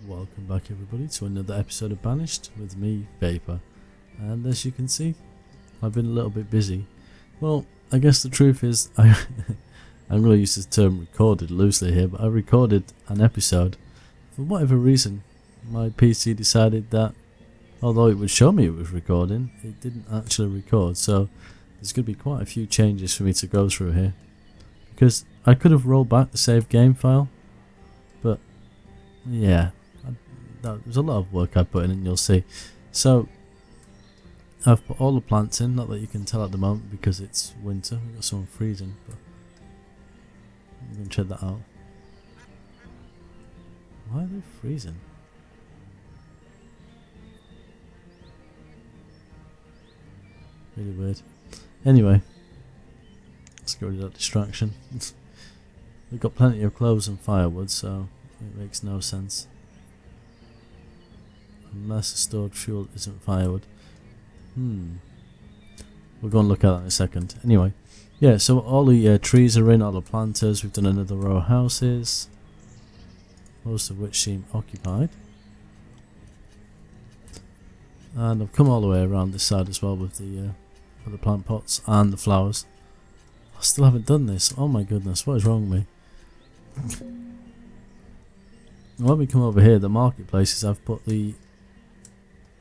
Welcome back everybody to another episode of Banished with me, Vapor. And as you can see, I've been a little bit busy. Well, I guess the truth is, I'm going to use the term recorded loosely here, but I recorded an episode. For whatever reason, my PC decided that, although it would show me it was recording, it didn't actually record. So there's going to be quite a few changes for me to go through here. Because I could have rolled back the save game file, but yeah, there's a lot of work I put in, and you'll see. So I've put all the plants in, not that you can tell at the moment because it's winter. We've got someone freezing, but you can check that out. Why are they freezing? Really weird. Anyway, let's get rid of that distraction. We've got plenty of clothes and firewood, so it makes no sense. Unless the stored fuel isn't firewood. We'll go and look at that in a second. Anyway, yeah, so all the trees are in, all the planters. We've done another row of houses, most of which seem occupied. And I've come all the way around this side as well with the plant pots and the flowers. I still haven't done this. Oh my goodness, what is wrong with me? When we come over here, the marketplaces, I've put the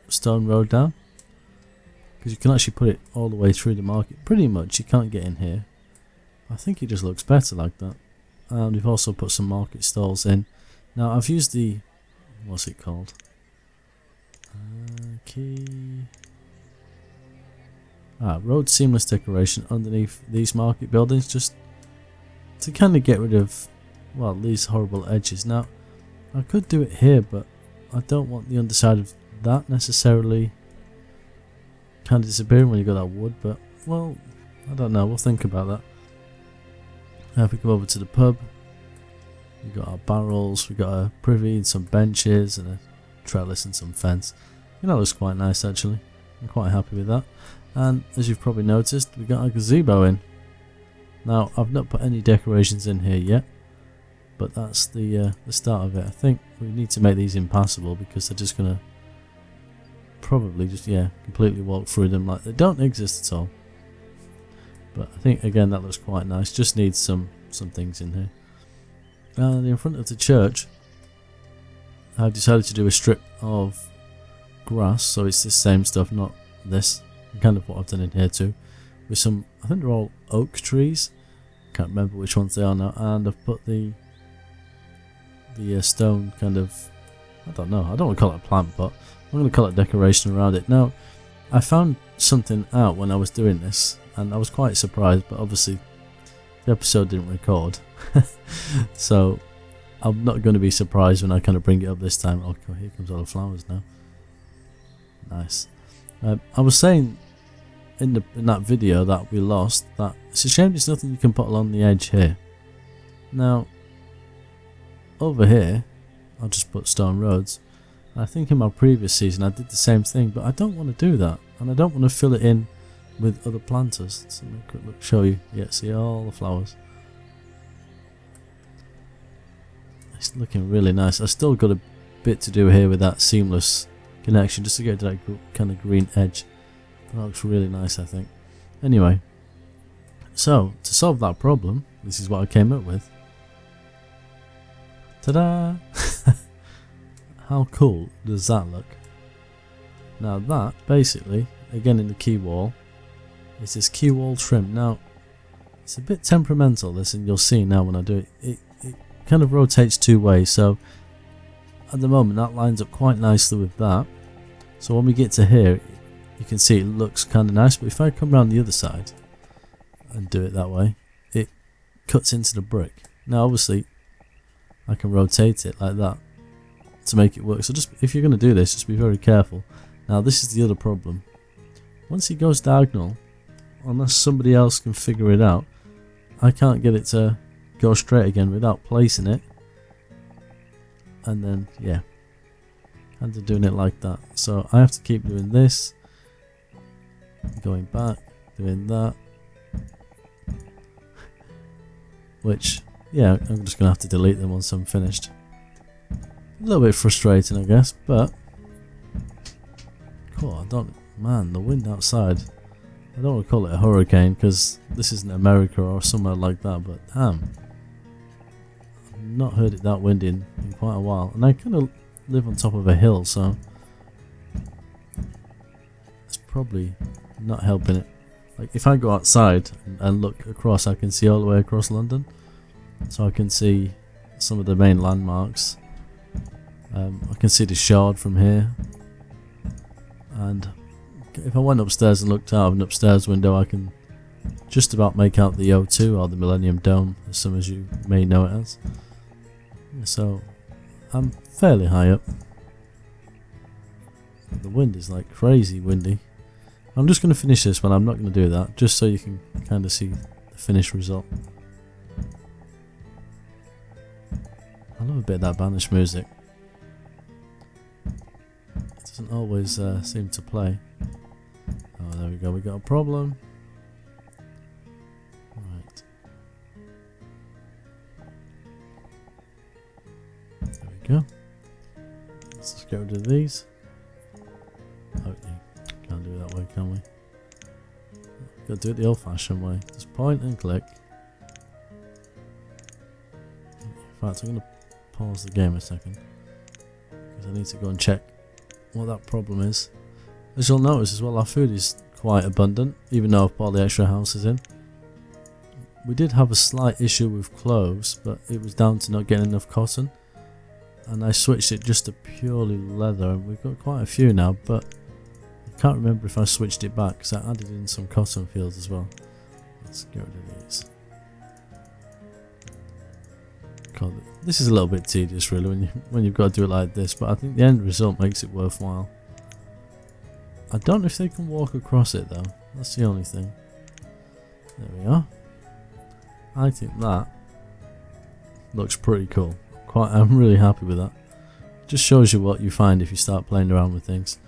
stone road down because you can actually put it all the way through the market. Pretty much, you can't get in here. I think it just looks better like that. And we've also put some market stalls in. Now I've used the, what's it called? Road seamless decoration underneath these market buildings, just to kind of get rid of, well, these horrible edges. Now I could do it here, but I don't want the underside of that necessarily kind of disappearing when you got that wood. But well, I don't know, we'll think about that. Now if we come over to the pub, we've got our barrels, we've got a privy and some benches and a trellis and some fence. You know, it looks quite nice actually. I'm quite happy with that. And as you've probably noticed, we got our gazebo in. Now I've not put any decorations in here yet, but that's the start of it. I think we need to make these impassable because they're just gonna probably just completely walk through them like they don't exist at all. But I think again that looks quite nice. Just needs some things in here. And in front of the church, I've decided to do a strip of grass, so it's the same stuff, not this. Kind of what I've done in here too, with some, I think they're all oak trees. Can't remember which ones they are now. And I've put the stone kind of, I don't know, I don't want to call it a plant, but I'm going to call it decoration around it. Now I found something out when I was doing this and I was quite surprised, but obviously the episode didn't record so I'm not going to be surprised when I kind of bring it up this time. Oh, here comes all the flowers now. Nice. I was saying in that video that we lost that it's a shame there's nothing you can put along the edge here. Now over here I'll just put stone roads. I think in my previous season I did the same thing, but I don't want to do that, and I don't want to fill it in with other planters. So let me quick look, show you. Yeah, see all the flowers. It's looking really nice. I still got a bit to do here with that seamless connection just to get to that kind of green edge. That looks really nice, I think. Anyway, so to solve that problem, this is what I came up with. Ta-da! How cool does that look? Now that basically, again in the key wall, is this key wall trim. Now it's a bit temperamental this, and you'll see now when I do it. It kind of rotates two ways, so at the moment that lines up quite nicely with that. So when we get to here, you can see it looks kind of nice, but if I come around the other side and do it that way, it cuts into the brick. Now obviously I can rotate it like that to make it work, so just if you're going to do this, just be very careful. Now this is the other problem. Once it goes diagonal, unless somebody else can figure it out, I can't get it to go straight again without placing it, and then kind of doing it like that. So I have to keep doing this, going back, doing that, which I'm just gonna have to delete them once I'm finished. A little bit frustrating, I guess, but cool. Man, the wind outside. I don't want to call it a hurricane because this isn't America or somewhere like that, but damn. I've not heard it that windy in quite a while. And I kind of live on top of a hill, so it's probably not helping it. Like if I go outside and look across, I can see all the way across London. So I can see some of the main landmarks. I can see the Shard from here. And if I went upstairs and looked out of an upstairs window, I can just about make out the O2 or the Millennium Dome, as some as you may know it as. So I'm fairly high up. The wind is like crazy windy. I'm just going to finish this one. I'm not going to do that, just so you can kind of see the finished result. I love a bit of that Banished music. It doesn't always seem to play. Oh, there we go. We got a problem. Right. There we go. Let's just get rid of these. Okay. Can't do it that way, can we? Gotta do it the old-fashioned way. Just point and click. In fact, I'm gonna pause the game a second because I need to go and check what that problem is. As you'll notice as well, our food is quite abundant, even though I've put all the extra houses in. We did have a slight issue with clothes, but it was down to not getting enough cotton, and I switched it just to purely leather, and we've got quite a few now, but I can't remember if I switched it back because I added in some cotton fields as well. Let's get rid of these. God, this is a little bit tedious really when you've got to do it like this, but I think the end result makes it worthwhile. I don't know if they can walk across it though. That's the only thing. There we are. I think that looks pretty cool. I'm really happy with that. It just shows you what you find if you start playing around with things.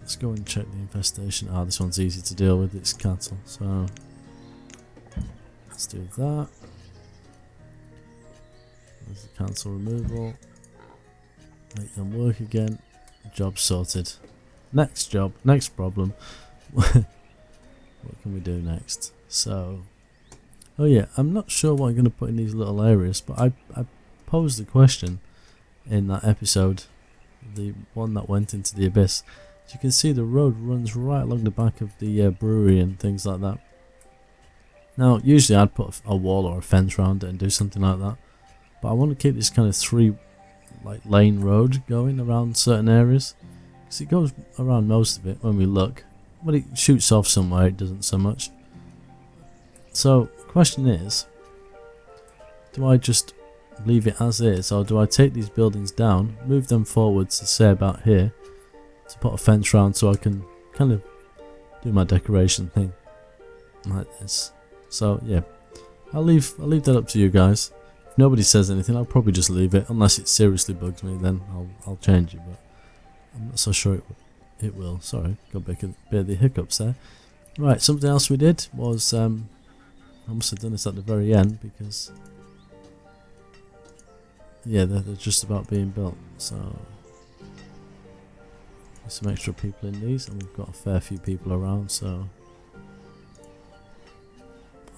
Let's go and check the infestation. This one's easy to deal with. It's cattle. So let's do that. There's the cancel removal. Make them work again. Job sorted. Next job. Next problem. What can we do next? So, oh yeah, I'm not sure what I'm going to put in these little areas, but I posed a question in that episode, the one that went into the abyss. As you can see, the road runs right along the back of the brewery and things like that. Now, usually I'd put a wall or a fence around it and do something like that, but I want to keep this kind of lane road going around certain areas, because it goes around most of it when we look. When it shoots off somewhere, it doesn't so much. So the question is, do I just leave it as is, or do I take these buildings down, move them forwards to say about here, to put a fence around so I can kind of do my decoration thing like this? So yeah, I'll leave that up to you guys. If nobody says anything, I'll probably just leave it, unless it seriously bugs me, then I'll change it, but I'm not so sure it will. Sorry, got a bit of the hiccups there. Right, something else we did was, I must have done this at the very end, because yeah, they're just about being built, so there's some extra people in these, and we've got a fair few people around, so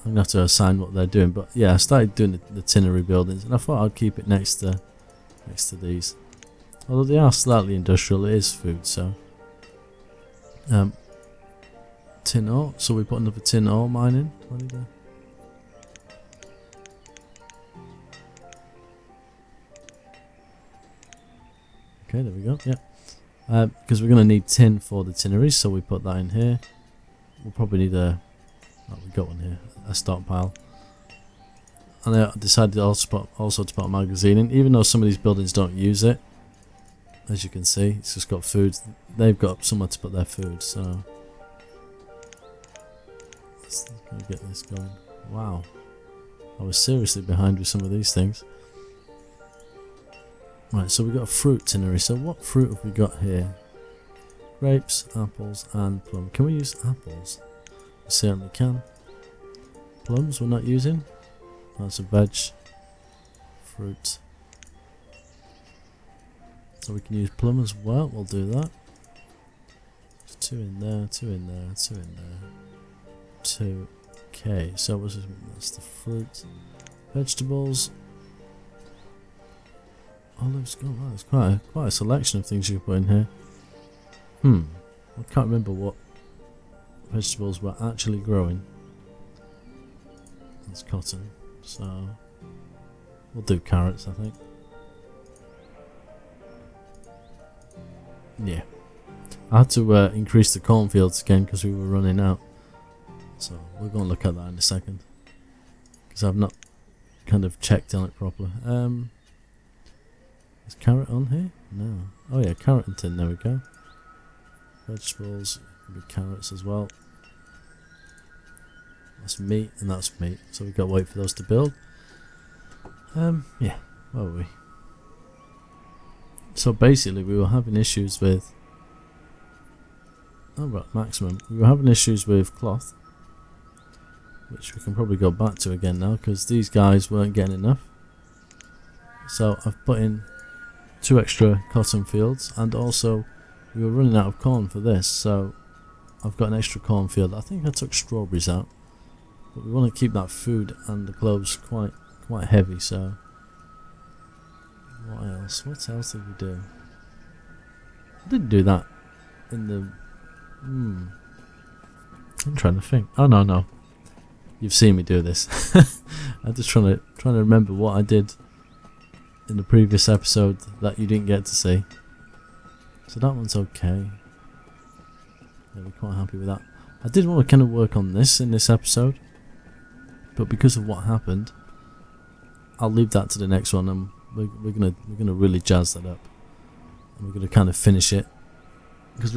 I'm going to have to assign what they're doing. But yeah, I started doing the tinnery buildings, and I thought I'd keep it next to these. Although they are slightly industrial, it is food, so tin ore, so we put another tin ore mine in. What do you do? Okay, there we go. Yeah, because we're going to need tin for the tinneries, so we put that in here. We'll probably need we got one here, a stockpile. And I decided also to put a magazine in, even though some of these buildings don't use it. As you can see, it's just got food. They've got somewhere to put their food, so let's get this going. Wow, I was seriously behind with some of these things. Right, so we got a fruit tinnery. So what fruit have we got here? Grapes, apples, and plum. Can we use apples? We certainly can. Plums we're not using. That's a veg. Fruit. So we can use plum as well. We'll do that. There's 2 in there, 2 in there, 2 in there. 2. Okay, so that's the fruit. Vegetables. Olives. Oh, wow, there's quite a selection of things you can put in here. I can't remember what vegetables were actually growing. That's cotton, so we'll do carrots, I think. Yeah, I had to increase the cornfields again because we were running out. So we're going to look at that in a second because I've not kind of checked on it properly. Is carrot on here? No. Oh yeah, carrot and tin. There we go. Vegetables, could be carrots as well. That's meat and that's meat. So we've got to wait for those to build. Yeah, where were we? So basically we were having issues with... Oh right, maximum. We were having issues with cloth, which we can probably go back to again now because these guys weren't getting enough. So I've put in 2 extra cotton fields, and also we were running out of corn for this, so I've got an extra corn field. I think I took strawberries out, but we want to keep that food and the clothes quite heavy. So what else? What else did we do? I didn't do that in the. I'm trying to think. Oh no. You've seen me do this. I'm just trying to remember what I did in the previous episode that you didn't get to see. So that one's okay. Yeah, we're quite happy with that. I did want to kind of work on this in this episode, but because of what happened, I'll leave that to the next one, and we're gonna really jazz that up, and we're gonna kind of finish it because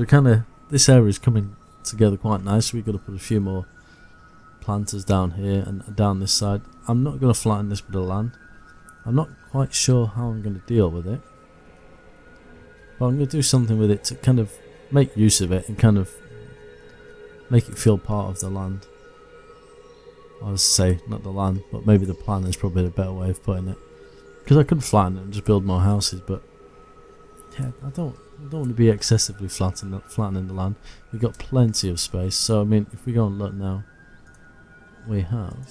this area is coming together quite nice. We've got to put a few more planters down here and down this side. I'm not going to flatten this bit of land. I'm not quite sure how I'm going to deal with it, but I'm going to do something with it to kind of make use of it and kind of make it feel part of the land. I was to say not the land, but maybe the plan is probably a better way of putting it, because I could flatten it and just build more houses, but yeah, I don't want to be excessively flattening the land. We've got plenty of space, so I mean, if we go and look now, we have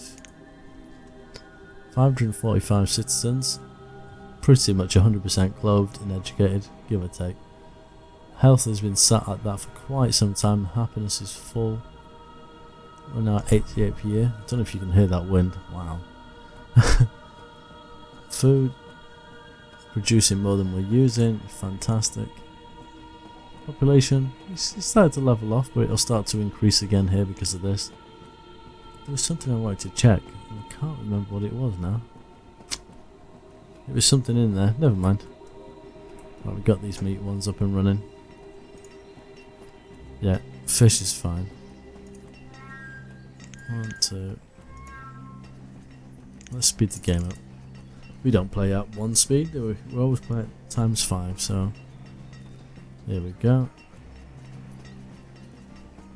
545 citizens, pretty much 100% clothed and educated, give or take. Health has been sat at that for quite some time. Happiness is full. We're now at 88 per year. I don't know if you can hear that wind. Wow. Food, producing more than we're using. Fantastic. Population, it's started to level off, but it'll start to increase again here because of this. There was something I wanted to check, and I can't remember what it was now. It was something in there, never mind. Right, we got these meat ones up and running. Yeah, fish is fine. 1, 2. Let's speed the game up. We don't play at 1 speed, do we? We always play at ×5, so here we go.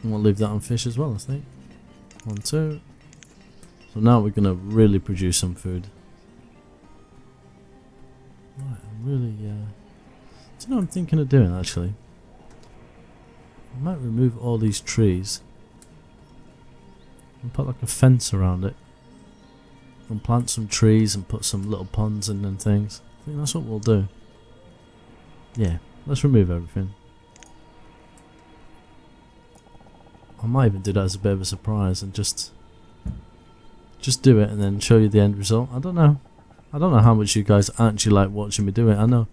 And we'll leave that on fish as well, I think. 1, 2. So now we're gonna really produce some food. Right, I'm really do you know what I'm thinking of doing actually? I might remove all these trees and put like a fence around it, and plant some trees and put some little ponds in and things. I think that's what we'll do. Yeah, let's remove everything. I might even do that as a bit of a surprise and just do it and then show you the end result. I don't know how much you guys actually like watching me do it. I know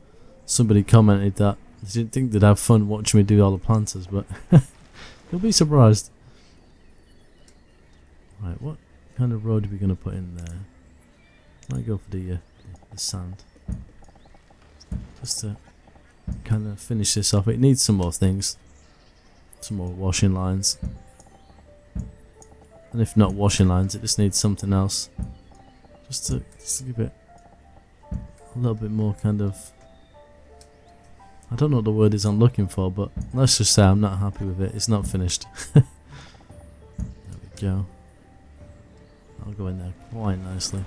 somebody commented that they didn't think they'd have fun watching me do all the planters, but you'll be surprised. Right, what kind of road are we going to put in there? Might go for the sand, just to kind of finish this off. It needs some more things, some more washing lines, and if not washing lines, it just needs something else, just to give it a little bit more kind of, I don't know what the word is I'm looking for, but let's just say I'm not happy with it. It's not finished. There we go. I'll go in there quite nicely.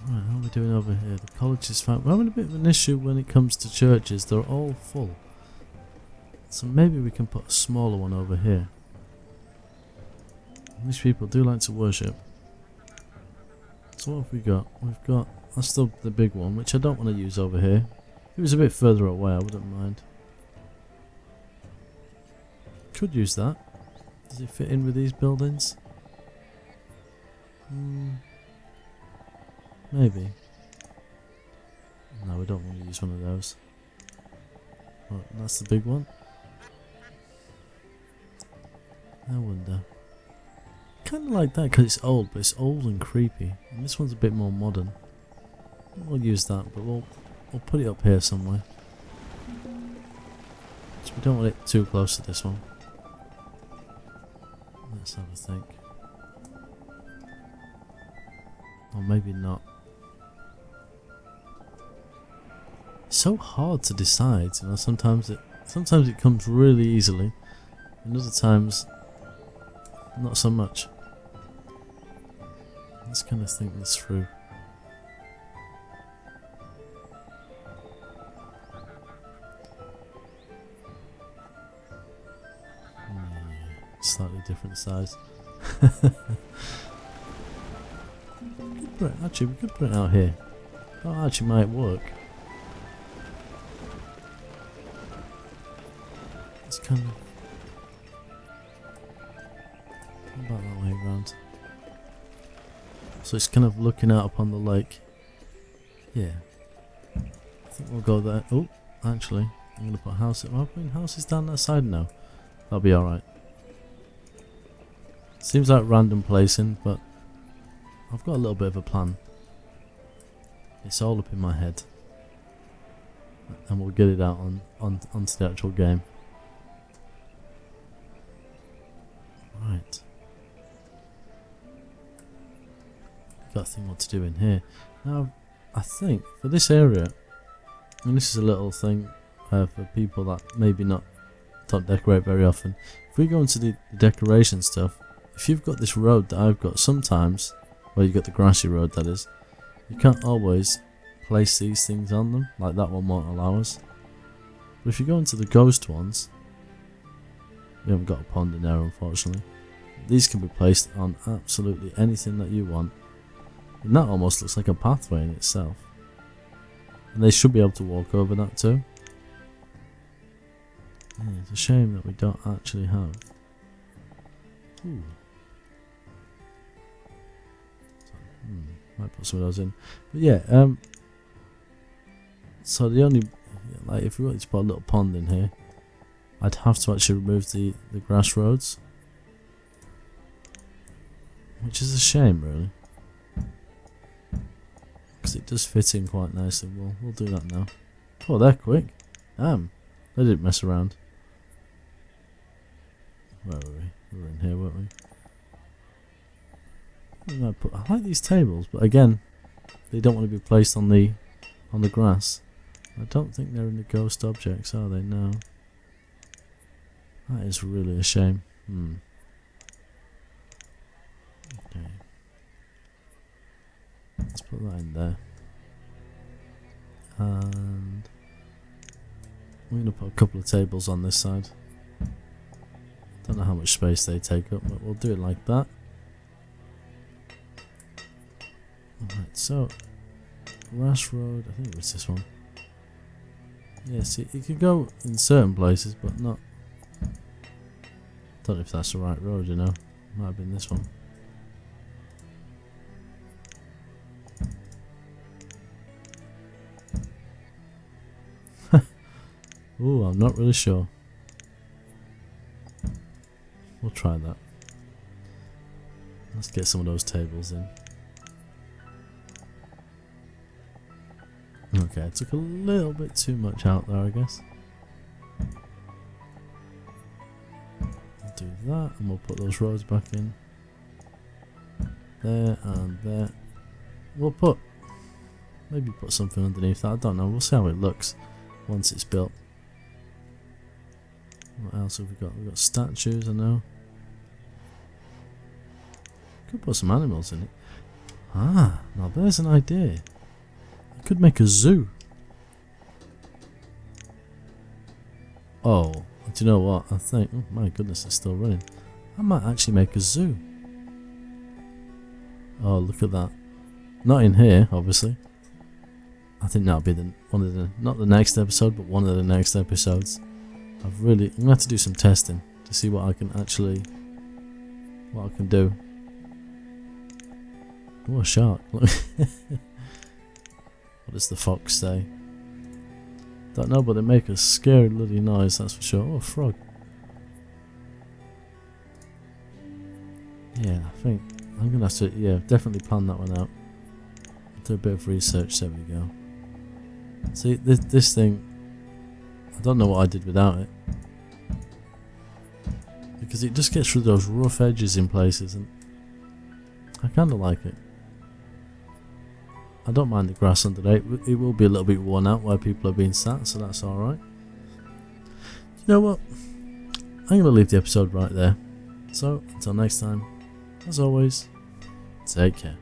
Right, how are we doing over here? The college is fine. We're having a bit of an issue when it comes to churches. They're all full. So maybe we can put a smaller one over here. These people do like to worship. So what have we got? We've got... That's still the big one, which I don't want to use over here. If it was a bit further away, I wouldn't mind. Could use that. Does it fit in with these buildings? Maybe. No, we don't want to use one of those. Oh, that's the big one. I wonder. Kind of like that because it's old, but it's old and creepy. And this one's a bit more modern. We'll use that, but we'll put it up here somewhere. So we don't want it too close to this one. Let's have a think. Or maybe not. It's so hard to decide, you know. Sometimes it comes really easily, and other times not so much. Let's kind of think this through. Slightly different size. Actually, we could put it out here. That actually might work. It's kind of... How about that way around? So it's kind of looking out upon the lake. Yeah. I think we'll go there. Oh, actually, I'm going to put houses. Am I putting houses down that side now? That'll be alright. Seems like random placing, but I've got a little bit of a plan. It's all up in my head. And we'll get it out onto the actual game. Right. Got to think what to do in here. Now, I think for this area, and this is a little thing for people that maybe don't decorate very often. If we go into the decoration stuff, if you've got this road that I've got, sometimes, well, you've got the grassy road that is, you can't always place these things on them, like that one won't allow us. But if you go into the ghost ones, we haven't got a pond in there unfortunately, these can be placed on absolutely anything that you want, and that almost looks like a pathway in itself, and they should be able to walk over that too. Yeah, it's a shame that we don't actually have. Ooh. Might put some of those in, but yeah. So the only, like, if we wanted to put a little pond in here, I'd have to actually remove the grass roads, which is a shame, really, because it does fit in quite nicely. We'll do that now. Oh, they're quick. Damn, they didn't mess around. Where were we? We were in here, weren't we? I like these tables, but again, they don't want to be placed on the grass. I don't think they're in the ghost objects, are they? No. That is really a shame. Okay. Let's put that in there. And we're going to put a couple of tables on this side. Don't know how much space they take up, but we'll do it like that. Alright, so grass road, I think it was this one. Yeah, see, it could go in certain places, but not. Don't know if that's the right road, you know. Might have been this one. Ooh, I'm not really sure. We'll try that. Let's get some of those tables in. Okay, I took a little bit too much out there, I guess. We'll do that, and we'll put those roads back in. There and there. We'll maybe put something underneath that, I don't know, we'll see how it looks once it's built. What else have we got? We've got statues, I know. Could put some animals in it. Ah, now there's an idea. I could make a zoo. Oh, do you know what? I think, oh my goodness, it's still running. I might actually make a zoo. Oh, look at that. Not in here, obviously. I think that'll be one of the, not the next episode, but one of the next episodes. I'm gonna have to do some testing to see what I can actually, what I can do. Oh, a shark. Look. What does the fox say? Don't know, but they make a scary bloody noise, that's for sure. Oh, a frog. Yeah, I think I'm gonna have to, yeah, definitely plan that one out. Do a bit of research, there we go. See, this thing, I don't know what I did without it. Because it just gets through those rough edges in places, and I kind of like it. I don't mind the grass under there. It will be a little bit worn out where people are being sat, so that's alright. You know what? I'm going to leave the episode right there. So, until next time, as always, take care.